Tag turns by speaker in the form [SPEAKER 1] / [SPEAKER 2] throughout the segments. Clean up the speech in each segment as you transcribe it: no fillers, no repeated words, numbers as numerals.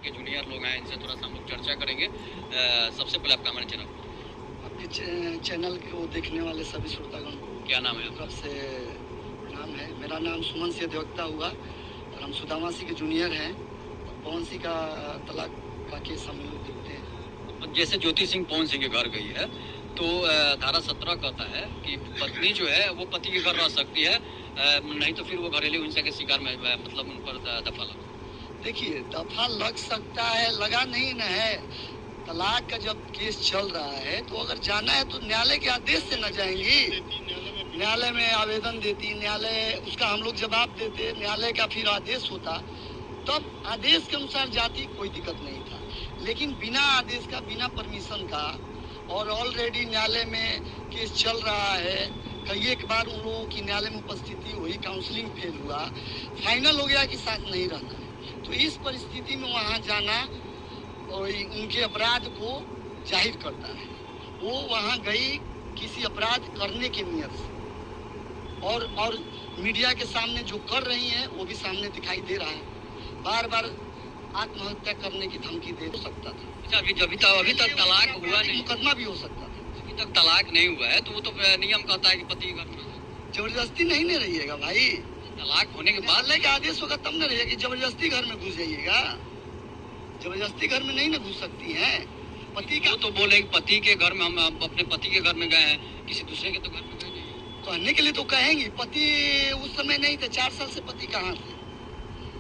[SPEAKER 1] के जूनियर लोग हैं, इनसे थोड़ा सा हम लोग चर्चा करेंगे। सबसे पहले आपका हमारे चैनल
[SPEAKER 2] आपके चैनल को देखने वाले सभी श्रोतागण को
[SPEAKER 1] क्या नाम है आपका?
[SPEAKER 2] तरफ से नाम है, मेरा नाम सुमन से अधिवक्ता हुआ और हम सुदामा सिंह के जूनियर हैं। पवन सिंह का तलाक का केस हम लोग देखते हैं।
[SPEAKER 1] जैसे ज्योति सिंह पवन सिंह के घर गई है तो धारा 17 कहता है कि पत्नी जो है वो पति के घर रह सकती है, नहीं तो फिर वो घरेलू हिंसा के शिकार में मतलब उन पर दफा लगा।
[SPEAKER 2] देखिए, दफा लग सकता है, लगा नहीं न है। तलाक का जब केस चल रहा है तो अगर जाना है तो न्यायालय के आदेश से न जाएंगी। न्यायालय में आवेदन देती, न्यायालय उसका हम लोग जवाब देते, न्यायालय का फिर आदेश होता, तब आदेश के अनुसार जाती, कोई दिक्कत नहीं था। लेकिन बिना आदेश का, बिना परमिशन का, और ऑलरेडी न्यायालय में केस चल रहा है, कई एक बार उन लोगों की न्यायालय में उपस्थिति हुई, काउंसलिंग फेल हुआ, फाइनल हो गया कि साथ नहीं रहना है। तो इस परिस्थिति में वहाँ जाना और उनके अपराध को जाहिर करता है। वो वहाँ गई किसी अपराध करने की नियत से, और मीडिया के सामने जो कर रही हैं वो भी सामने दिखाई दे रहा है। बार बार आत्महत्या करने की धमकी दे सकता था।
[SPEAKER 1] अच्छा, अभी तक तलाक हुआ नहीं,
[SPEAKER 2] मुकदमा भी हो सकता था।
[SPEAKER 1] अभी तक तलाक नहीं हुआ है तो वो तो नियम कहता है कि पति घर में
[SPEAKER 2] जबरदस्ती नहीं न रहिएगा भाई।
[SPEAKER 1] तलाक होने के बाद
[SPEAKER 2] न्यायालय का आदेश होगा तब न रहिएगा कि जबरदस्ती घर में घुस जाइएगा। जबरदस्ती घर में नहीं न घुस सकती हैं। पति का
[SPEAKER 1] तो बोले पति के घर में, हम अपने पति के घर में गए हैं, किसी दूसरे के तो घर में गए नहीं।
[SPEAKER 2] कहने के लिए तो कहेंगी, पति उस समय नहीं थे, 4 साल से पति कहाँ थे।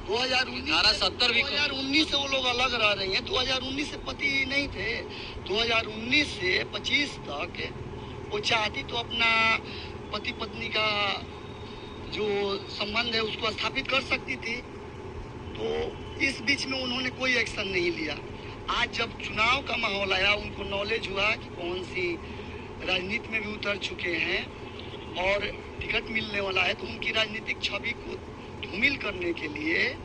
[SPEAKER 2] 2019 से वो लोग अलग रह रही हैं। 2019 से पति नहीं थे। 2019 से 25 तक वो चाहती तो अपना पति पत्नी का जो संबंध है उसको स्थापित कर सकती थी। तो इस बीच में उन्होंने कोई एक्शन नहीं लिया। आज जब चुनाव का माहौल आया, उनको नॉलेज हुआ कि कौन सी राजनीति में भी उतर चुके हैं और टिकट मिलने वाला है, तो उनकी राजनीतिक छवि को धूमिल करने के लिए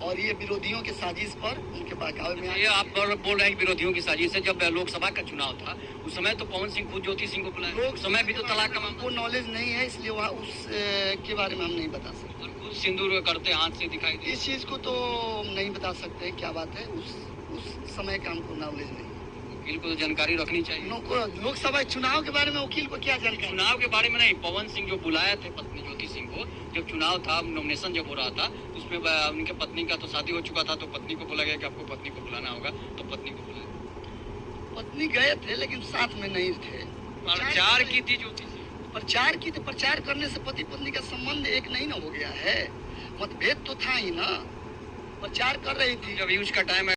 [SPEAKER 2] और ये विरोधियों के साजिश पर उनके बहकावे में
[SPEAKER 1] ये आप बोल रहे हैं विरोधियों की साजिश है। जब लोकसभा का चुनाव था उस समय तो पवन सिंह खुद ज्योति सिंह को बुलाया, लोक समय भी तो तलाक का
[SPEAKER 2] को नॉलेज नहीं है, इसलिए वहाँ उस के बारे में हम नहीं बता सकते।
[SPEAKER 1] खुद सिंदूर करते हाथ से दिखाई दे,
[SPEAKER 2] इस चीज को तो नहीं बता सकते क्या बात है। उस समय का हमको नॉलेज नहीं।
[SPEAKER 1] वकील को तो जानकारी रखनी चाहिए।
[SPEAKER 2] लोकसभा चुनाव के बारे में वकील को क्या जानकारी?
[SPEAKER 1] चुनाव के बारे में नहीं, पवन सिंह जो बुलाए थे पत्नी ज्योति सिंह को, जब चुनाव था, नॉमिनेशन जब हो रहा था, उसमें उनके पत्नी का तो शादी हो चुका था, तो पत्नी को बोला गया कि आपको पत्नी को बुलाना होगा, तो पत्नी को बुलाया।
[SPEAKER 2] पत्नी गए थे लेकिन साथ में नहीं थे।
[SPEAKER 1] प्रचार की थी ज्योति सिंह,
[SPEAKER 2] प्रचार की, तो प्रचार करने से पति पत्नी का संबंध एक नहीं ना हो गया है। मतभेद तो था ही ना, प्रचार कर रही थी।
[SPEAKER 1] जब यूज का टाइम